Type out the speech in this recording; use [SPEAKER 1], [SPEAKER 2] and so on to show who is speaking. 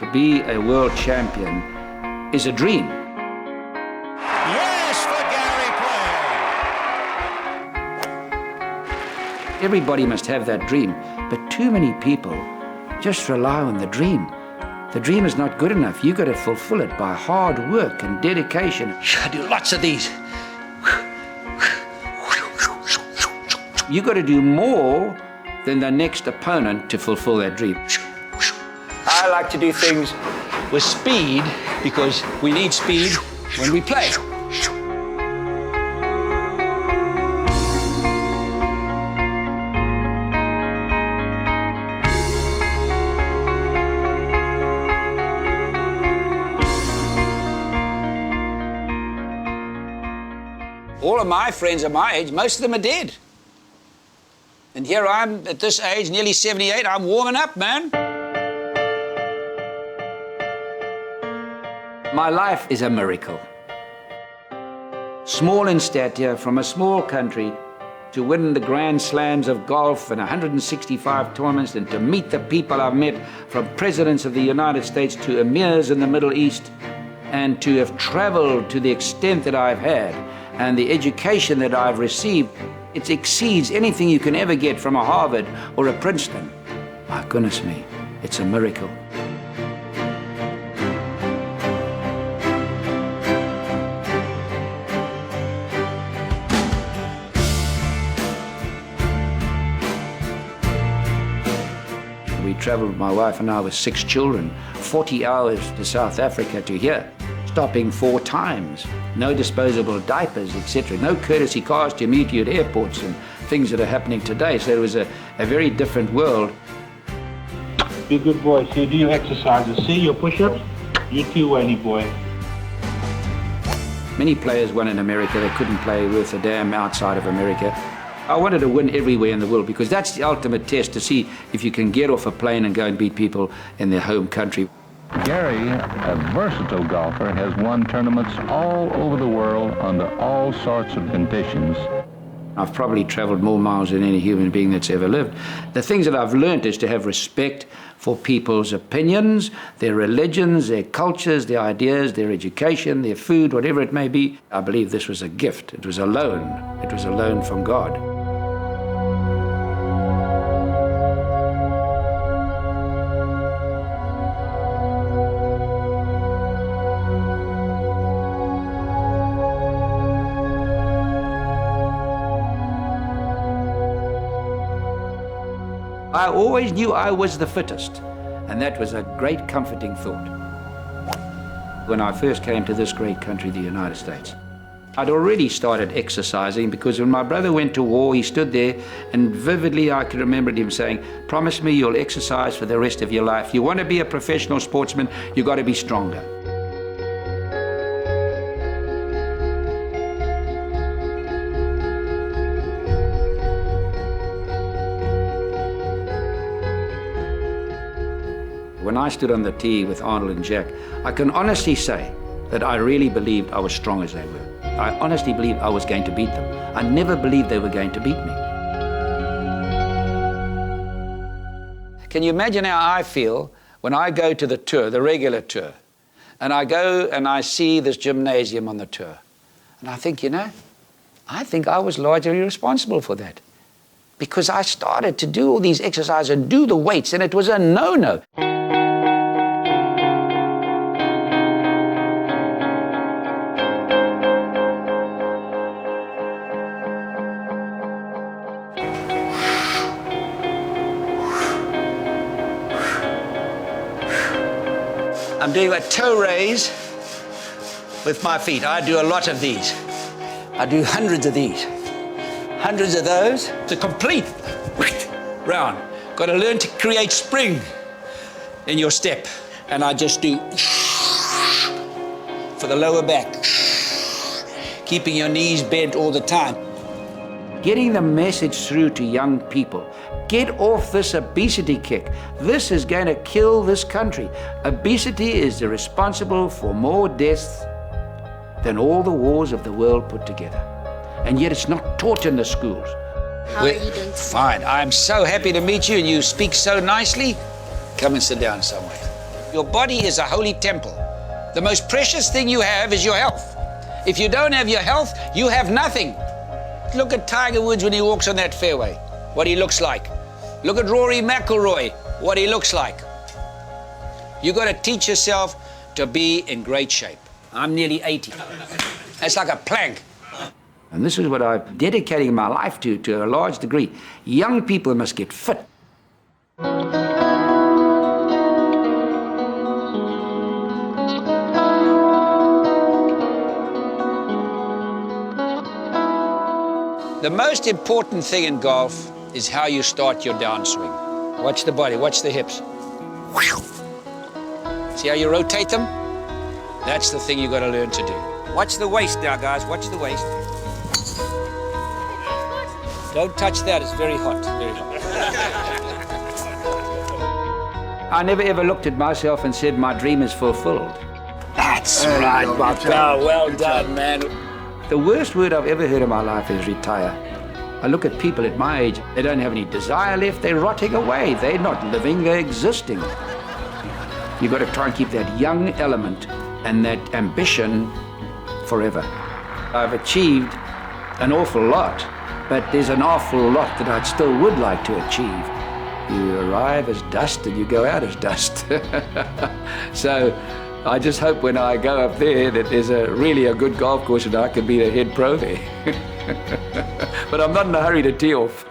[SPEAKER 1] To be a world champion is a dream.
[SPEAKER 2] Yes, for Gary Player.
[SPEAKER 1] Everybody must have that dream, but too many people just rely on the dream. The dream is not good enough. You've got to fulfill it by hard work and dedication. I do lots of these. You've got to do more than the next opponent to fulfill that dream. I like to do things with speed because we need speed when we play. All of my friends are my age, most of them are dead. And here I'm at this age, nearly 78, I'm warming up, man. My life is a miracle. Small in stature, from a small country, to win the Grand Slams of golf and 165 tournaments, and to meet the people I've met, from presidents of the United States to emirs in the Middle East, and to have traveled to the extent that I've had, and the education that I've received, it exceeds anything you can ever get from a Harvard or a Princeton. My goodness me, it's a miracle. We traveled, my wife and I, with 6 children, 40 hours to South Africa to here, stopping 4 times. No disposable diapers, etc. No courtesy cars to meet you at airports and things that are happening today. So it was a very different world.
[SPEAKER 3] Be a good boy. See, do your exercises. See your push-ups? You too, Wayne boy.
[SPEAKER 1] Many players won in America. They couldn't play worth a damn outside of America. I wanted to win everywhere in the world because that's the ultimate test, to see if you can get off a plane and go and beat people in their home country.
[SPEAKER 4] Gary, a versatile golfer, has won tournaments all over the world under all sorts of conditions.
[SPEAKER 1] I've probably traveled more miles than any human being that's ever lived. The things that I've learned is to have respect for people's opinions, their religions, their cultures, their ideas, their education, their food, whatever it may be. I believe this was a gift. It was a loan. It was a loan from God. I always knew I was the fittest, and that was a great comforting thought. When I first came to this great country, the United States, I'd already started exercising, because when my brother went to war, he stood there, and vividly I can remember him saying, "Promise me you'll exercise for the rest of your life. You want to be a professional sportsman, you've got to be stronger." When I stood on the tee with Arnold and Jack, I can honestly say that I really believed I was strong as they were. I honestly believed I was going to beat them. I never believed they were going to beat me. Can you imagine how I feel when I go to the tour, the regular tour, and I go and I see this gymnasium on the tour, and I think, I think I was largely responsible for that, because I started to do all these exercises and do the weights, and it was a no-no. I'm doing a toe raise with my feet. I do a lot of these. I do hundreds of these. Hundreds of those. It's a complete round. Got to learn to create spring in your step. And I just do for the lower back. Keeping your knees bent all the time. Getting the message through to young people. Get off this obesity kick. This is going to kill this country. Obesity is responsible for more deaths than all the wars of the world put together. And yet it's not taught in the schools.
[SPEAKER 5] How are you doing?
[SPEAKER 1] Fine. I'm so happy to meet you, and you speak so nicely. Come and sit down somewhere. Your body is a holy temple. The most precious thing you have is your health. If you don't have your health, you have nothing. Look at Tiger Woods when he walks on that fairway, what he looks like. Look at Rory McIlroy, what he looks like. You've got to teach yourself to be in great shape. I'm nearly 80. That's like a plank. And this is what I'm dedicating my life to a large degree. Young people must get fit. The most important thing in golf is how you start your downswing. Watch the body, watch the hips. See how you rotate them? That's the thing you've got to learn to do. Watch the waist now, guys, watch the waist. Don't touch that, it's very hot, very hot. I never ever looked at myself and said, my dream is fulfilled. That's right, Bob. Oh, well done, man. The worst word I've ever heard in my life is retire. I look at people at my age, they don't have any desire left, they're rotting away. They're not living, they're existing. You've got to try and keep that young element and that ambition forever. I've achieved an awful lot, but there's an awful lot that I still would like to achieve. You arrive as dust and you go out as dust. So I just hope when I go up there that there's really a good golf course and I can be the head pro there. But I'm not in a hurry to tee off.